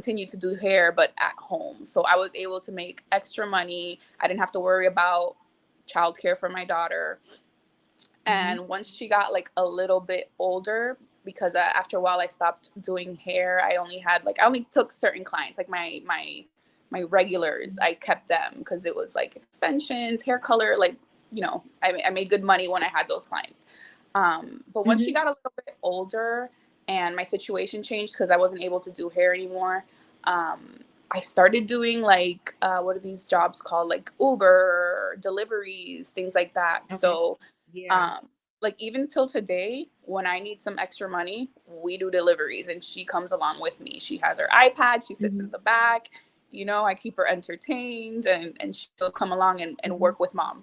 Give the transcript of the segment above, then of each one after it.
continue to do hair, but at home. So I was able to make extra money. I didn't have to worry about childcare for my daughter. Mm-hmm. And once she got like a little bit older, because after a while I stopped doing hair, I only took certain clients, like my regulars. I kept them because it was like extensions, hair color, like, I made good money when I had those clients. But once she Mm-hmm. got a little bit older and my situation changed because I wasn't able to do hair anymore, I started doing like, what are these jobs called? Like Uber deliveries, things like that. Okay. So, Yeah. um, like even till today, when I need some extra money, we do deliveries and she comes along with me. She has her iPad, she sits Mm-hmm. in the back, I keep her entertained, and she'll come along and Mm-hmm. work with mom.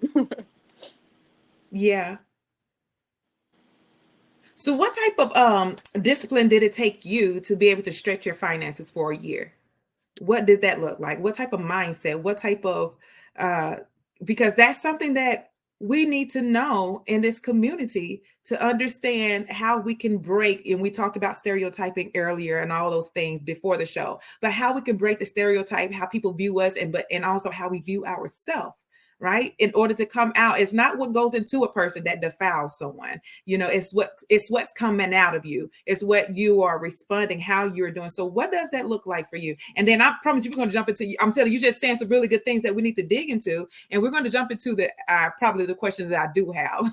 Yeah. So what type of discipline did it take you to be able to stretch your finances for a year? What did that look like? What type of mindset? What type of uh because that's something that we need to know in this community to understand how we can break, and we talked about stereotyping earlier and all those things before the show, but how we can break the stereotype, how people view us, and also how we view ourselves, right? In order to come out, it's not what goes into a person that defiles someone. It's what's coming out of you. It's what you are responding, how you're doing. So what does that look like for you? And then I promise you, we're going to jump into, I'm telling you, just saying some really good things that we need to dig into, and we're going to jump into the probably the questions that I do have.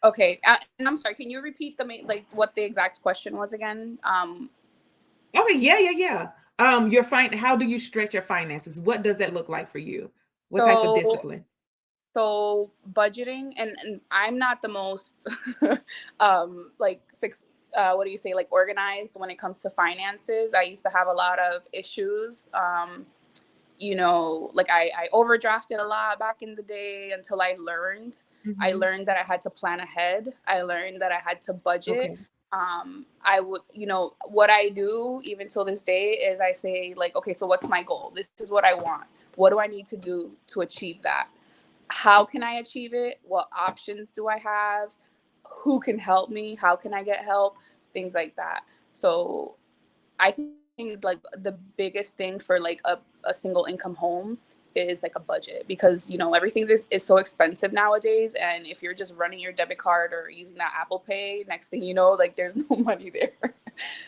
Okay, and I'm sorry, can you repeat like what the exact question was again? Okay, yeah. How do you stretch your finances? What does that look like for you? What type of So discipline? So budgeting, and I'm not the most like what do you say, like organized when it comes to finances. I used to have a lot of issues. Like I overdrafted a lot back in the day until I Hmm. learned that I had to plan ahead. I learned that I had to budget. Okay. I would, what I do even till this day is I say like, okay, so what's my goal? This is what I want. What do I need to do to achieve that? How can I achieve it? What options do I have? Who can help me? How can I get help? Things like that. So I think like the biggest thing for like a single income home is like a budget, because everything is so expensive nowadays, and if you're just running your debit card or using that Apple Pay, next thing you know, like there's no money there.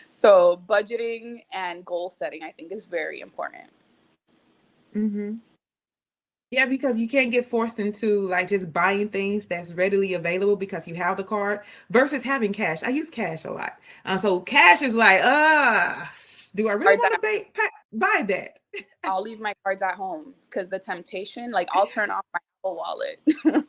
So budgeting and goal setting, I think, is very important. Hmm. Yeah, because you can't get forced into like just buying things that's readily available because you have the card versus having cash. I use cash a lot. So cash is like, do I really Cards want at to buy that? I'll leave my cards at home because the temptation, like I'll turn off my Apple Wallet. you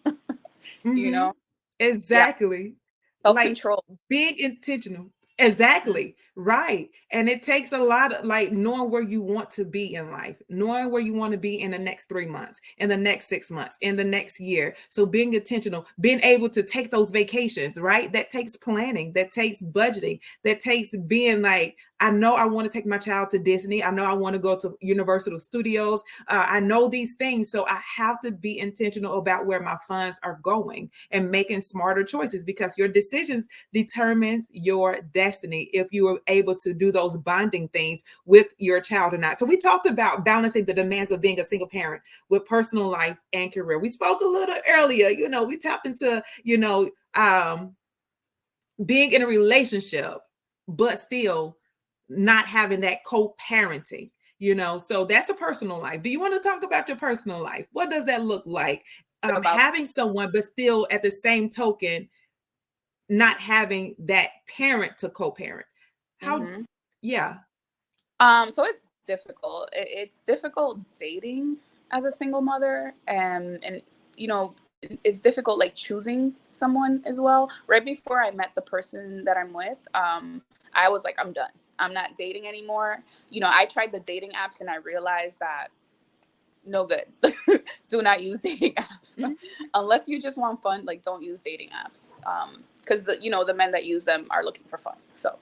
Hmm. know? Yeah, Exactly. self Like control. being intentional. Exactly. Right. And it takes a lot of like knowing where you want to be in life, knowing where you want to be in the next 3 months, in the next 6 months, in the next year. So being intentional, being able to take those vacations, right? That takes planning, that takes budgeting, that takes being like, I know I want to take my child to Disney. I know I want to go to Universal Studios. I know these things. So I have to be intentional about where my funds are going and making smarter choices, because your decisions determines your destiny if you are able to do those bonding things with your child or not. So we talked about balancing the demands of being a single parent with personal life and career. We spoke a little earlier, we tapped into, being in a relationship, but still not having that co-parenting. So that's a personal life. Do you want to talk about your personal life? What does that look like? Like about Having someone, but still at the same token not having that parent to co-parent. How hmm Yeah. so it's difficult. It's difficult dating as a single mother, and you know it's difficult like choosing someone as well. Right before I met the person that I'm with, I was like, I'm done. I'm not dating anymore. I tried the dating apps and I realized that no good. Do not use dating apps Mhm. unless you just want fun. Like, don't use dating apps, because the men that use them are looking for fun. So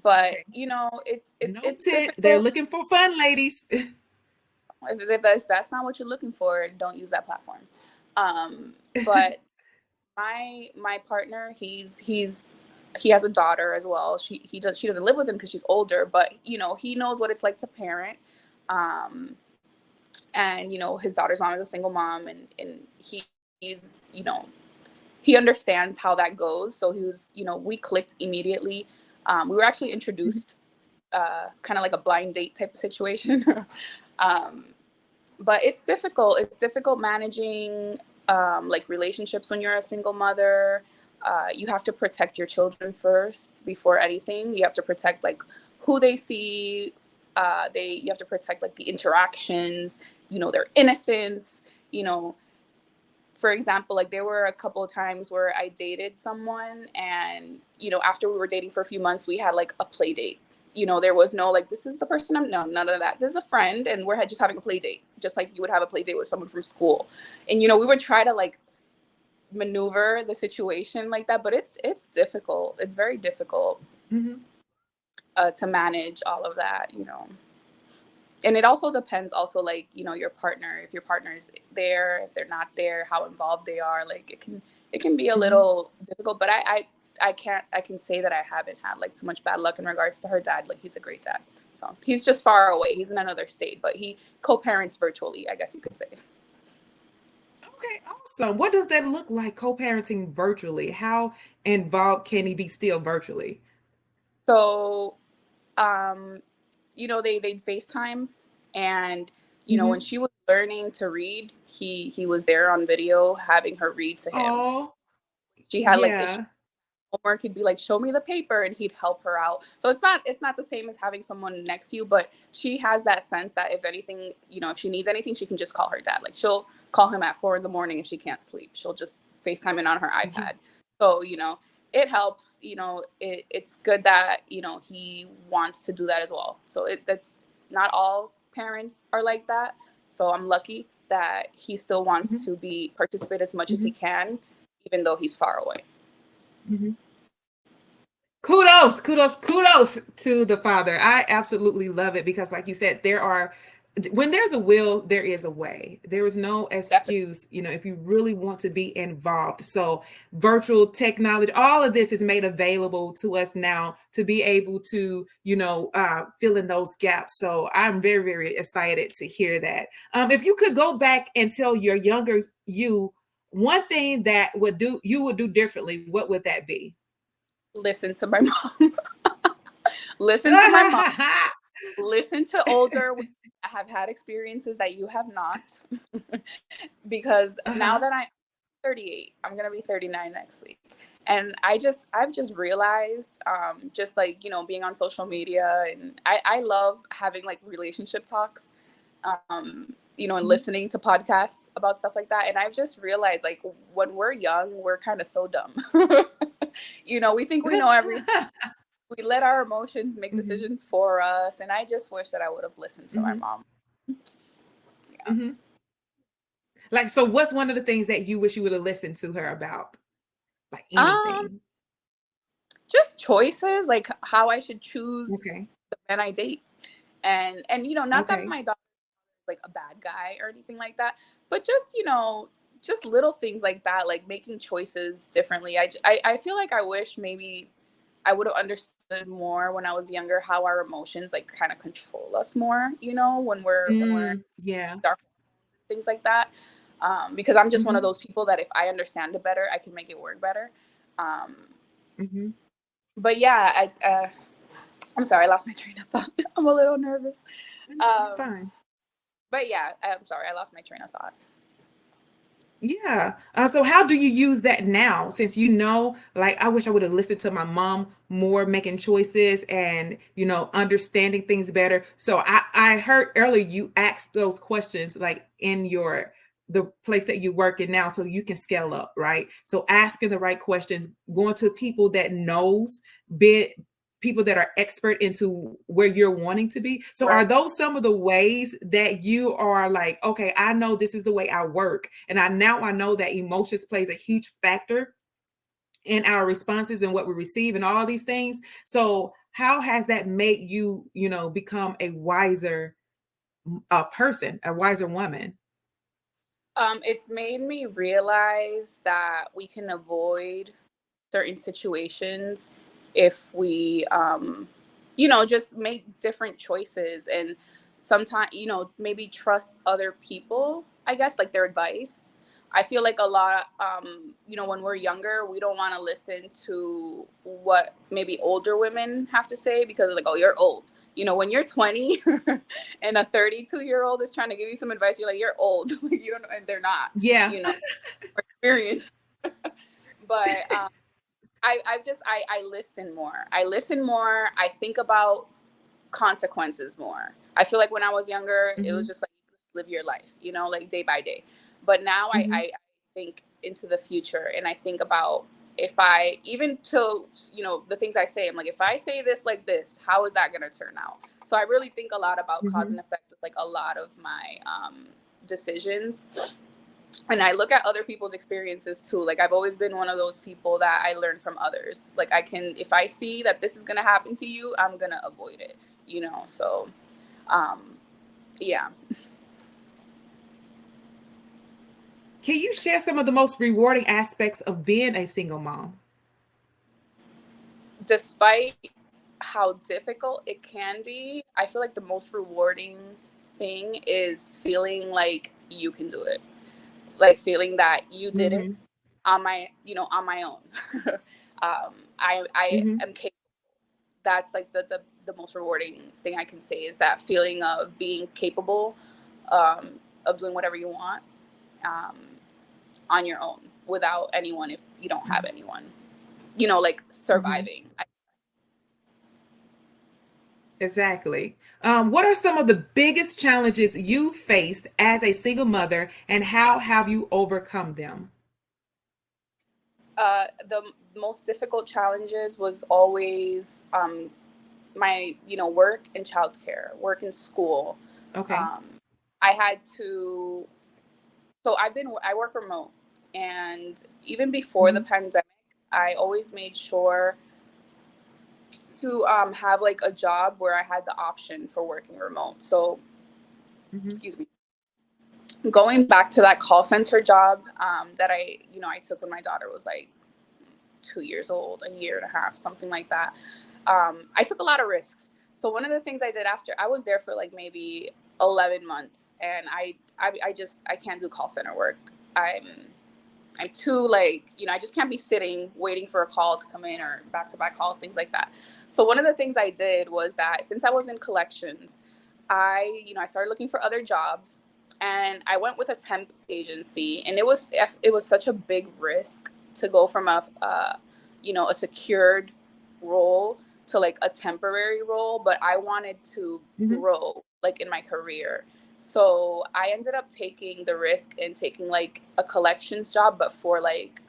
but Okay. it's Noted. They're difficult. looking for fun, ladies. If that's not what you're looking for, don't use that platform. But my partner, he's he has a daughter as well. She doesn't live with him because she's older, but he knows what it's like to parent. And his daughter's mom is a single mom, and he's he understands how that goes. So he was, we clicked immediately. We were actually introduced kind of like a blind date type of situation. But it's difficult. It's difficult managing like relationships when you're a single mother. You have to protect your children first before anything. You have to protect like who they see. You have to protect like the interactions, their innocence. For example, like there were a couple of times where I dated someone, and after we were dating for a few months, we had like a play date. There was no like, this is the person no, none of that. This is a friend, and we're just having a play date, just like you would have a play date with someone from school. And we would try to like maneuver the situation like that, but it's difficult. It's very difficult to manage all of that. And it also depends also like your partner, if your partner is there, if they're not there, how involved they are. Like it can be a little difficult, but I can say that I haven't had like too much bad luck in regards to her dad. Like he's a great dad. So he's just far away. He's in another state, but he co-parents virtually, I guess you could say. Okay, awesome. What does that look like, co-parenting virtually? How involved can he be still virtually? So they FaceTime, and when she was learning to read, he was there on video having her read to him. Oh, She had like yeah. homework, he'd be like, show me the paper, and he'd help her out. So it's not the same as having someone next to you, but she has that sense that if anything, if she needs anything, she can just call her dad. Like she'll call him at 4 a.m. if she can't sleep. She'll just FaceTime in on her iPad. So it helps. It's good that he wants to do that as well. So that's not all parents are like that. So I'm lucky that he still wants to participate as much as he can, even though he's far away. Kudos to the father. I absolutely love it because, like you said, when there's a will, there is a way. There is no excuse, if you really want to be involved. So virtual technology, all of this is made available to us now to be able to, fill in those gaps. So I'm very, very excited to hear that. If you could go back and tell your younger you one thing that you would do differently, what would that be? Listen to my mom. Listen to my mom. Listen to older women that have had experiences that you have not. Because now that I'm 38, I'm gonna be 39 next week, and I've just realized, just like being on social media, and I love having like relationship talks, and listening to podcasts about stuff like that. And I've just realized, like, when we're young, we're kind of so dumb. We think we know everything. We let our emotions make decisions for us. And I just wish that I would have listened to my mom. Yeah. Like, so what's one of the things that you wish you would have listened to her about? Like anything? Just choices, like how I should choose Okay. the man I date. And not that Okay. my daughter is like a bad guy or anything like that, but just, just little things like that, like making choices differently. I feel like I wish maybe I would have understood more when I was younger how our emotions like kind of control us more, when we're yeah. dark, things like that. Because I'm just one of those people that if I understand it better, I can make it work better. But yeah, I'm sorry, I lost my train of thought. I'm a little nervous. Fine. But yeah, I'm sorry, I lost my train of thought. Yeah. So how do you use that now? Since like, I wish I would have listened to my mom more, making choices and, understanding things better. So I heard earlier you asked those questions like in the place that you work in now, so you can scale up, right? So asking the right questions, going to people that knows, people that are expert into where you're wanting to be. So Right. Are those some of the ways that you are like, okay, I know this is the way I work. And I know that emotions plays a huge factor in our responses and what we receive and all these things. So how has that made you, become a wiser person, a wiser woman? It's made me realize that we can avoid certain situations if we, you know, just make different choices, and sometimes, you know, maybe trust other people, I guess, like their advice. I feel like a lot, you know, when we're younger, we don't want to listen to what maybe older women have to say because like, oh, you're old. You know, when you're 20 and a 32-year-old is trying to give you some advice, you're like, you're old. You don't know, and they're not, Yeah. you know, or experienced. But I listen more. I listen more. I think about consequences more. I feel like when I was younger, it was Mm-hmm. just like live your life, you know, like day by day. But now Mm-hmm. I think into the future, and I think about if I even to, you know, the things I say, I'm like, if I say this like this, how is that going to turn out? So I really think a lot about cause Mm-hmm. and effect with like a lot of my decisions. And I look at other people's experiences too. Like I've always been one of those people that I learn from others. Like I can, if I see that this is gonna happen to you, I'm gonna avoid it. You know, so um, yeah. Can you share some of the most rewarding aspects of being a single mom? Despite how difficult it can be, I feel like the most rewarding thing is feeling like you can do it. Like feeling that you did it Mm-hmm. on my, you know, on my own. I Mm-hmm. am capable. That's like the most rewarding thing I can say is that feeling of being capable, of doing whatever you want, um, on your own without anyone if you don't have anyone. You know, like Mm-hmm. surviving. Exactly. What are some of the biggest challenges you faced as a single mother, and how have you overcome them? The most difficult challenges was always my, you know, work and childcare, work and school. Okay. Um, I had to. So I work remote, and even before the Mm-hmm. pandemic, I always made sure to have like a job where I had the option for working remote. So, Mm-hmm. excuse me, going back to that call center job that you know, I took when my daughter was like 2 years old, a year and a half, something like that. I took a lot of risks. So one of the things I did after I was there for like maybe 11 months, and I can't do call center work. I'm I'm too like, you know, I just can't be sitting waiting for a call to come in or back to back calls, things like that. So one of the things I did was that since I was in collections, you know, I started looking for other jobs, and I went with a temp agency, and it was such a big risk to go from you know, a secured role to like a temporary role, but I wanted to Mm-hmm. grow like in my career. So I ended up taking the risk and taking like a collections job, but for like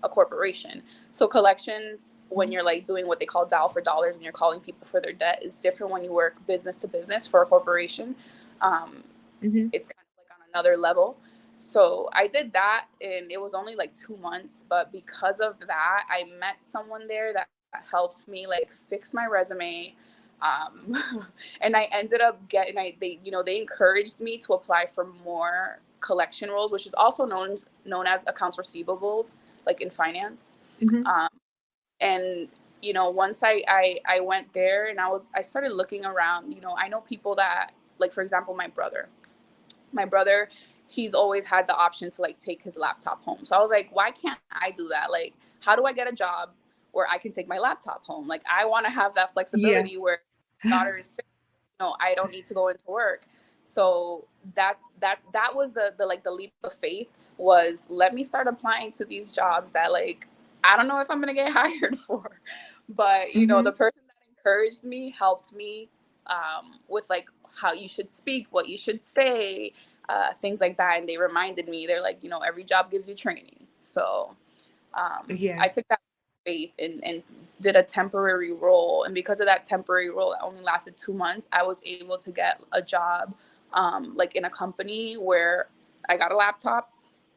a corporation. So collections, when you're like doing what they call dial for dollars, and you're calling people for their debt, is different when you work business to business for a corporation. Um, Mm-hmm. it's kind of like on another level. So I did that, and it was only like 2 months, but because of that, I met someone there that helped me like fix my resume. And I ended up getting, they, you know, they encouraged me to apply for more collection roles, which is also known as accounts receivables, like in finance. Mm-hmm. Um, and you know, once I went there, and I started looking around. You know, I know people that, like for example, my brother, he's always had the option to like take his laptop home. So I was like, why can't I do that? Like, how do I get a job where I can take my laptop home? Like, I want to have that Yeah. flexibility where daughter is sick, no, I don't need to go into work. So that was the like the leap of faith, was let me start applying to these jobs that like I don't know if I'm gonna get hired for, but you know, Mm-hmm. the person that encouraged me helped me with like how you should speak, what you should say, things like that. And they reminded me, they're like, you know, every job gives you training. So Yeah. I took that faith and did a temporary role. And because of that temporary role that only lasted 2 months, I was able to get a job like in a company where I got a laptop,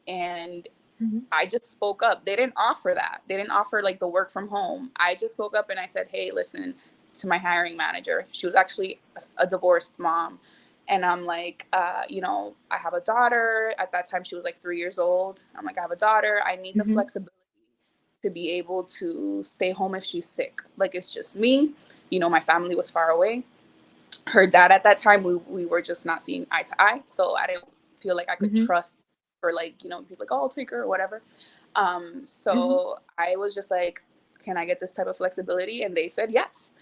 and Mm-hmm. I just spoke up. They didn't offer that. They didn't offer like the work from home. I just spoke up and I said, hey, listen, to my hiring manager. She was actually a divorced mom. And I'm like, you know, I have a daughter. At that time, she was like 3 years old. I'm like, I have a daughter. I need the Mm-hmm. flexibility to be able to stay home if she's sick. Like, it's just me, my family was far away. Her dad at that time, we were just not seeing eye to eye. So I didn't feel like I could Mm-hmm. trust, or like, be like, oh, I'll take her or whatever. Mm-hmm. So I was just like, can I get this type of flexibility? And they said yes.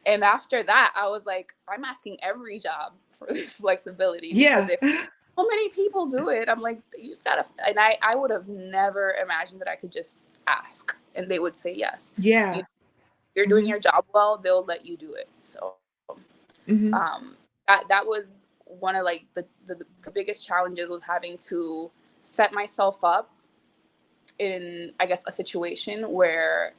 And after that, I was like, I'm asking every job for this flexibility, because Yeah. if so many people do it, I'm like, you just gotta. And I would have never imagined that I could just ask and they would say yes. Yeah. You're doing Mm-hmm. your job well, they'll let you do it. So Mm-hmm. that was one of like the biggest challenges, was having to set myself up in, I guess, a situation where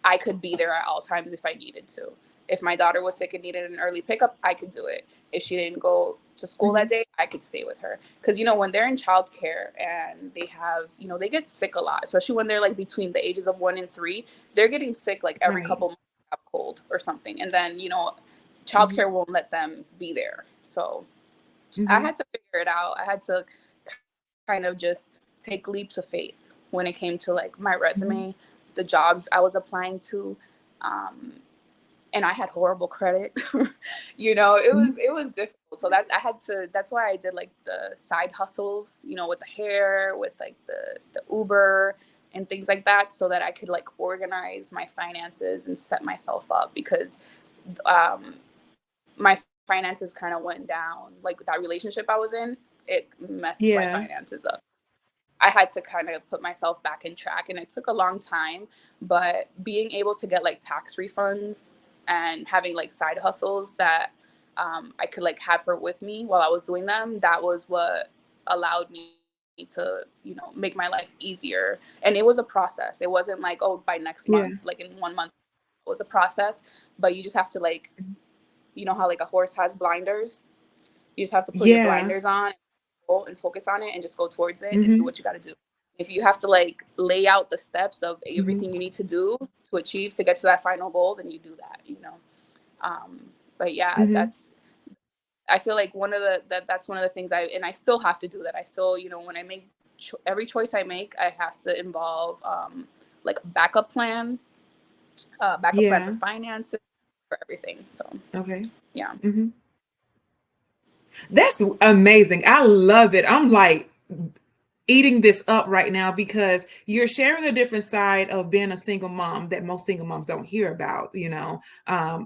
I could be there at all times if I needed to. If my daughter was sick and needed an early pickup, I could do it. If she didn't go to school Mm-hmm. that day, I could stay with her. Because, when they're in childcare and they have, they get sick a lot, especially when they're like between the ages of 1 and 3, they're getting sick like every Right. couple months, have cold or something. And then, Mm-hmm. childcare won't let them be there. So I Mm-hmm. had to figure it out. I had to kind of just take leaps of faith when it came to like my Mm-hmm. resume, the jobs I was applying to. Um, and I had horrible credit. Mm-hmm. It was difficult. So that's why I did like the side hustles, with the hair, with like the Uber and things like that, so that I could like organize my finances and set myself up, because my finances kind of went down. Like, that relationship I was in, it messed my Yeah. finances up. I had to kind of put myself back in track, and it took a long time, but being able to get like tax refunds and having like side hustles that I could like have her with me while I was doing them, that was what allowed me to, make my life easier. And it was a process. It wasn't like, oh, by next Yeah. month, like in 1 month. It was a process, but you just have to like, how like a horse has blinders. You just have to put your Yeah. blinders on and focus on it and just go towards it and do Mm-hmm. what you got to do. If you have to like lay out the steps of Mm-hmm. everything you need to do to achieve to get to that final goal, then you do that. But yeah, Mm-hmm. I feel like that's one of the things I still have to do that. I still, when I make every choice I make, I has to involve like a backup plan for Yeah. finances, for everything. So Okay. yeah. Mm-hmm. That's amazing. I love it. I'm like eating this up right now because you're sharing a different side of being a single mom that most single moms don't hear about,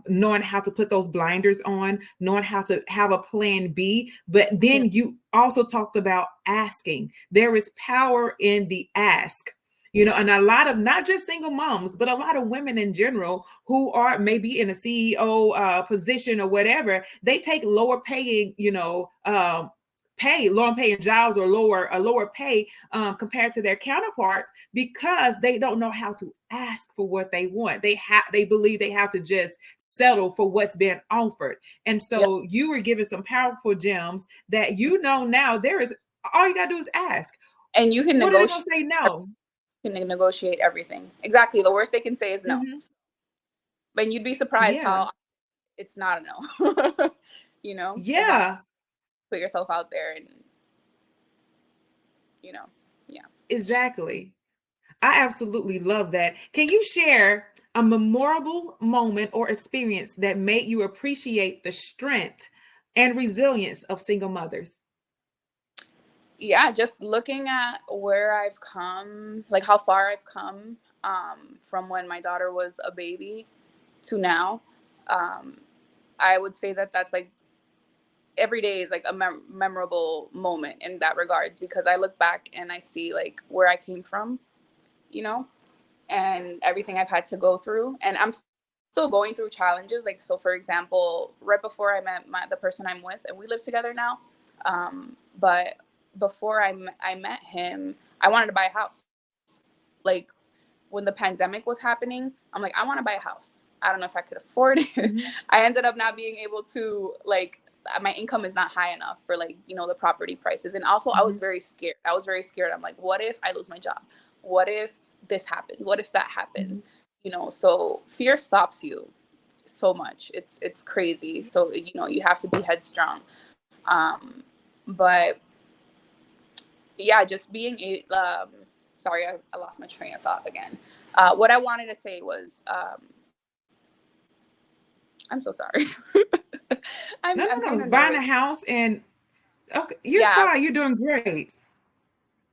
knowing how to put those blinders on, knowing how to have a plan B. But then you also talked about asking. There is power in the ask. And a lot of not just single moms, but a lot of women in general who are maybe in a CEO position or whatever, they take lower paying, lower paying jobs or lower pay compared to their counterparts because they don't know how to ask for what they want. They believe they have to just settle for what's being offered. And Yep. so you were given some powerful gems that now there is all you gotta do is ask. And you can What are they gonna negotiate. say no? Can negotiate everything. Exactly. The worst they can say is no. Mm-hmm. But you'd be surprised Yeah. how it's not a no. As long as Yeah. you put yourself out there and, you know, yeah. Exactly. I absolutely love that. Can you share a memorable moment or experience that made you appreciate the strength and resilience of single mothers? Yeah, just looking at where I've come, like how far I've come from when my daughter was a baby to now. Um, I would say that that's like every day is like a memorable moment in that regards, because I look back and I see like where I came from, you know, and everything I've had to go through. And I'm still going through challenges. Like, so for example, right before I met the person I'm with, and we live together now. But before I met him, I wanted to buy a house. Like, when the pandemic was happening, I'm like, I want to buy a house. I don't know if I could afford it. Mm-hmm. I ended up not being able to, like, my income is not high enough for like, the property prices. And also I was Mm-hmm. very scared. I'm like, what if I lose my job? What if this happens? What if that happens? So fear stops you so much. It's crazy. So, you have to be headstrong. But yeah, just being sorry, I lost my train of thought again. What I wanted to say was, I'm so sorry. I'm kind No. of Buying nervous. a house and okay, you're Yeah, fine. You're doing great.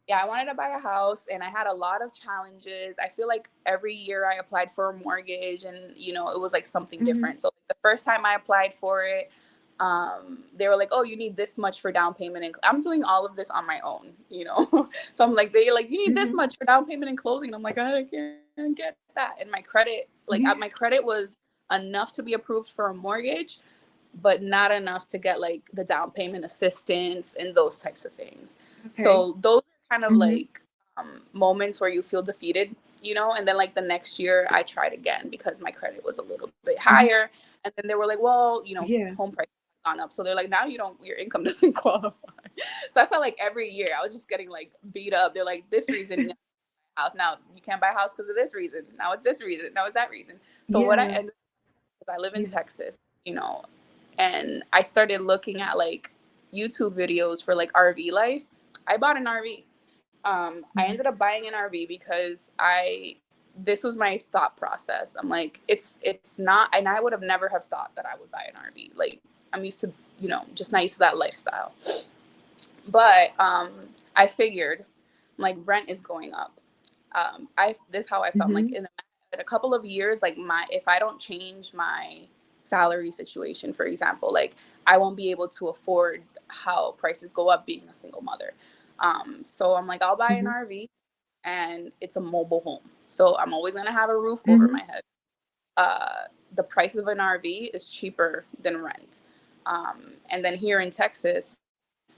yeah, I wanted to buy a house and I had a lot of challenges. I feel like every year I applied for a mortgage and, it was like something Hmm. different. So like, the first time I applied for it, they were like, oh, you need this much for down payment. And I'm doing all of this on my own. So I'm like, they're like, you need this Hmm. much for down payment and closing. And I'm like, I can't get that. And my credit, like Yeah. my credit was enough to be approved for a mortgage, but not enough to get like the down payment assistance and those types of things. Okay. So those are kind of Hmm. like moments where you feel defeated. And then like the next year I tried again because my credit was a little bit Hmm. higher. And then they were like, well, Yeah. home prices have gone up. So they're like, now your income doesn't qualify. So I felt like every year I was just getting like beat up. They're like, this reason house. Now you can't buy a house because of this reason. Now it's this reason. Now it's that reason. So what I Yeah. ended up, because I live in Yeah. Texas, and I started looking at like YouTube videos for like RV life. I bought an RV. I Hmm. ended up buying an RV because this was my thought process. I'm like, it's not, and I would have never have thought that I would buy an RV. Like I'm used to, just not used to that lifestyle. But I figured, like rent is going up. This is how I felt. I'm like Hmm. in a couple of years, like if I don't change my salary situation, for example, like I won't be able to afford how prices go up being a single mother. So I'm like, I'll buy an Hmm. RV and it's a mobile home. So I'm always gonna have a roof over Hmm. my head. The price of an RV is cheaper than rent. And then here in Texas,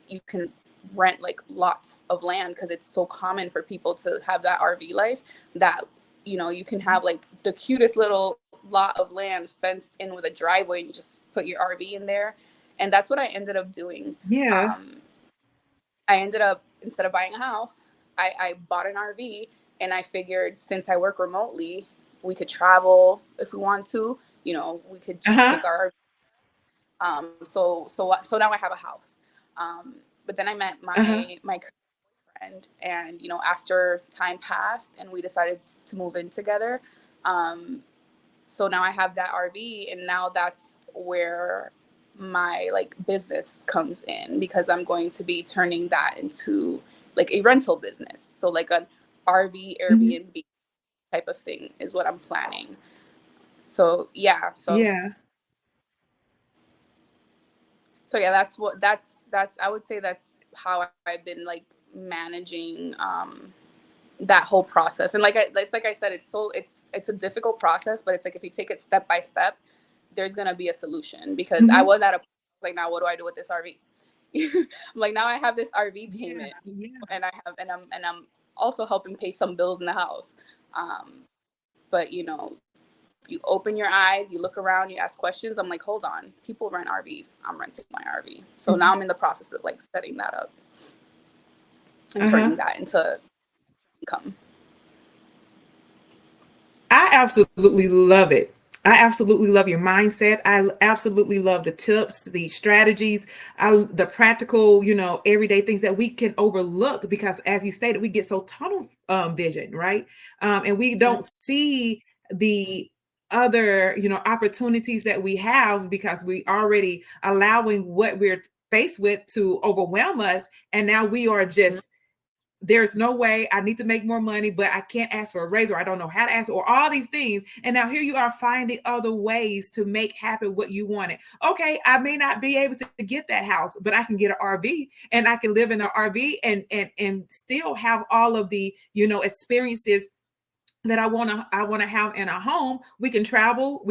you can rent like lots of land because it's so common for people to have that RV life that you can have like the cutest little lot of land fenced in with a driveway and you just put your RV in there. And that's what I ended up doing. Yeah. Um, I ended up, instead of buying a house, I bought an RV and I figured since I work remotely, we could travel if we want to. We could Uh-huh. take our so now I have a house. But then I met Uh-huh. my friend, and after time passed, and we decided to move in together. Um, so now I have that RV, and now that's where my like business comes in because I'm going to be turning that into like a rental business. So like an RV Hmm. Airbnb type of thing is what I'm planning. So yeah, Yeah. so yeah, that's I would say that's how I've been like managing that whole process. And like I said, it's a difficult process, but it's like if you take it step by step, there's gonna be a solution. Because I Hmm. was at a like, now what do I do with this RV? I'm like, now I have this RV Yeah. payment, Yeah. and I'm also helping pay some bills in the house. But you open your eyes, you look around, you ask questions. I'm like, hold on, people rent RVs. I'm renting my RV. So now Hmm. I'm in the process of like setting that up and Uh-huh. turning that into income. I absolutely love it. I absolutely love your mindset. I absolutely love the tips, the strategies, the practical, everyday things that we can overlook because, as you stated, we get so tunnel vision, right? And we Mhm. don't see the other, opportunities that we have because we already allowing what we're faced with to overwhelm us, and now we are just there's no way I need to make more money, but I can't ask for a raise or I don't know how to ask or all these things. And now here you are finding other ways to make happen what you wanted. Okay, I may not be able to get that house, but I can get an RV and I can live in an RV and still have all of the, experiences that I want to have in a home. We can travel.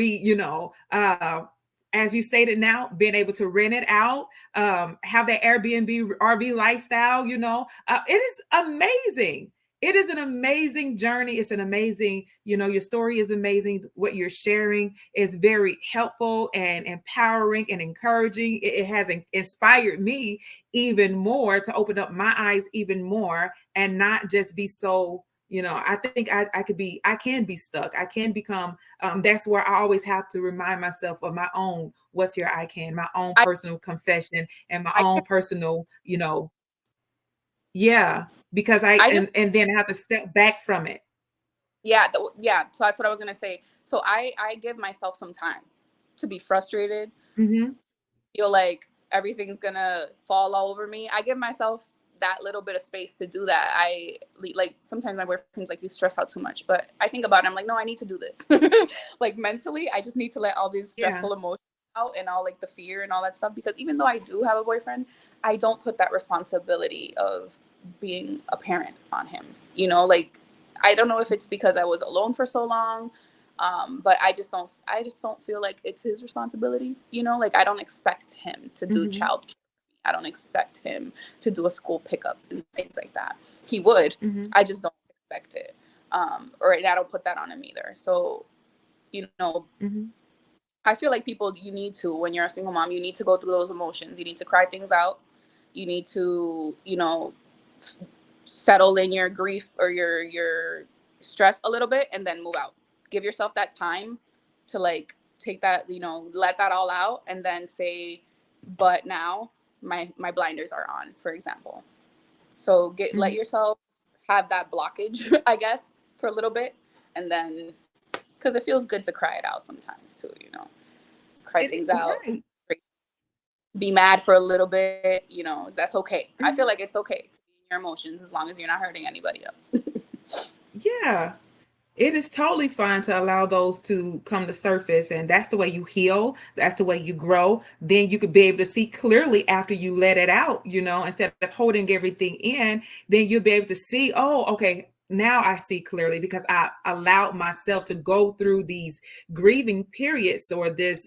As you stated now, being able to rent it out, have that Airbnb RV lifestyle, it is amazing. It is an amazing journey. It's an amazing, your story is amazing. What you're sharing is very helpful and empowering and encouraging. It has inspired me even more to open up my eyes even more and not just be so I think I can be stuck. I can become, that's where I always have to remind myself of my own, what's your I can, my own I personal confession and my I own can personal, Yeah, because I just and then I have to step back from it. yeah, yeah. So that's what I was gonna say. So I give myself some time to be frustrated, Mhm. feel like everything's gonna fall all over me. I give myself that little bit of space to do that. Like sometimes my boyfriend's like, you stress out too much, but I think about it, I'm like, no, I need to do this. Like mentally, I just need to let all these Yeah. stressful emotions out and all like the fear and all that stuff. Because even though I do have a boyfriend, I don't put that responsibility of being a parent on him. You know, like I don't know if it's because I was alone for so long, but I just don't feel like it's his responsibility. You know, like I don't expect him to do Mhm. childcare. I don't expect him to do a school pickup and things like that. He would. Mhm. I just don't expect it. Or and I don't put that on him either. So, you know, Mhm. I feel like people, you need to, when you're a single mom, you need to go through those emotions. You need to cry things out. You need to, f- settle in your grief or your stress a little bit and then move out. Give yourself that time to like take that, let that all out and then say, but now my blinders are on, for example. So let Mhm. yourself have that blockage, I guess, for a little bit and then because it feels good to cry it out sometimes too. Cry things out, Right. be mad for a little bit, that's okay. I feel Mhm. like it's okay to be in your emotions as long as you're not hurting anybody else. Yeah. It is totally fine to allow those to come to surface, and that's the way you heal. That's the way you grow. Then you could be able to see clearly after you let it out, instead of holding everything in. Then you'll be able to see, oh, okay, now I see clearly because I allowed myself to go through these grieving periods or this,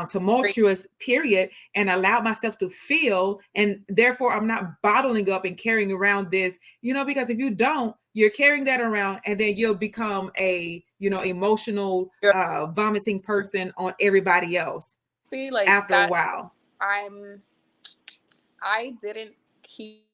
tumultuous period and allowed myself to feel. And therefore, I'm not bottling up and carrying around this, because if you don't, you're carrying that around and then you'll become a emotional You're, vomiting person on everybody else see, like after a that. while. I'm. I didn't keep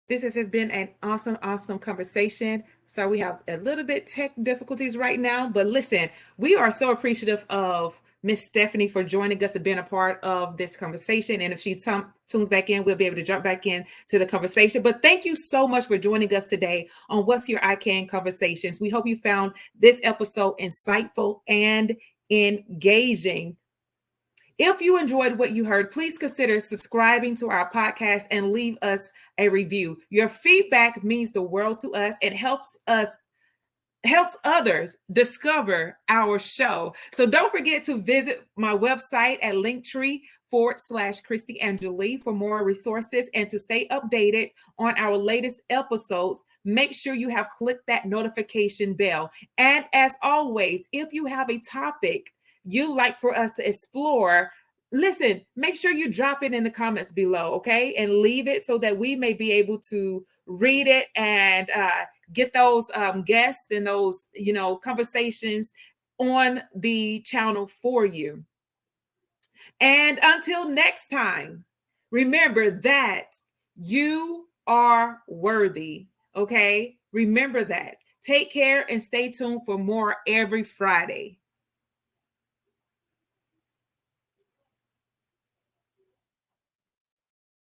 This has been an awesome, awesome conversation. So we have a little bit tech difficulties right now, but listen, we are so appreciative of Miss Stephanie for joining us and being a part of this conversation. And if she tunes back in, we'll be able to jump back in to the conversation. But thank you so much for joining us today on What's Your I Can Conversations. We hope you found this episode insightful and engaging. If you enjoyed what you heard, please consider subscribing to our podcast and leave us a review. Your feedback means the world to us and helps others discover our show. So don't forget to visit my website at linktree/Kristy Angelee for more resources and to stay updated on our latest episodes. Make sure you have clicked that notification bell. And as always, if you have a topic you'd like for us to explore, listen, make sure you drop it in the comments below, okay? And leave it so that we may be able to read it and get those guests and those, conversations on the channel for you. And until next time, remember that you are worthy, okay? Remember that. Take care and stay tuned for more every Friday.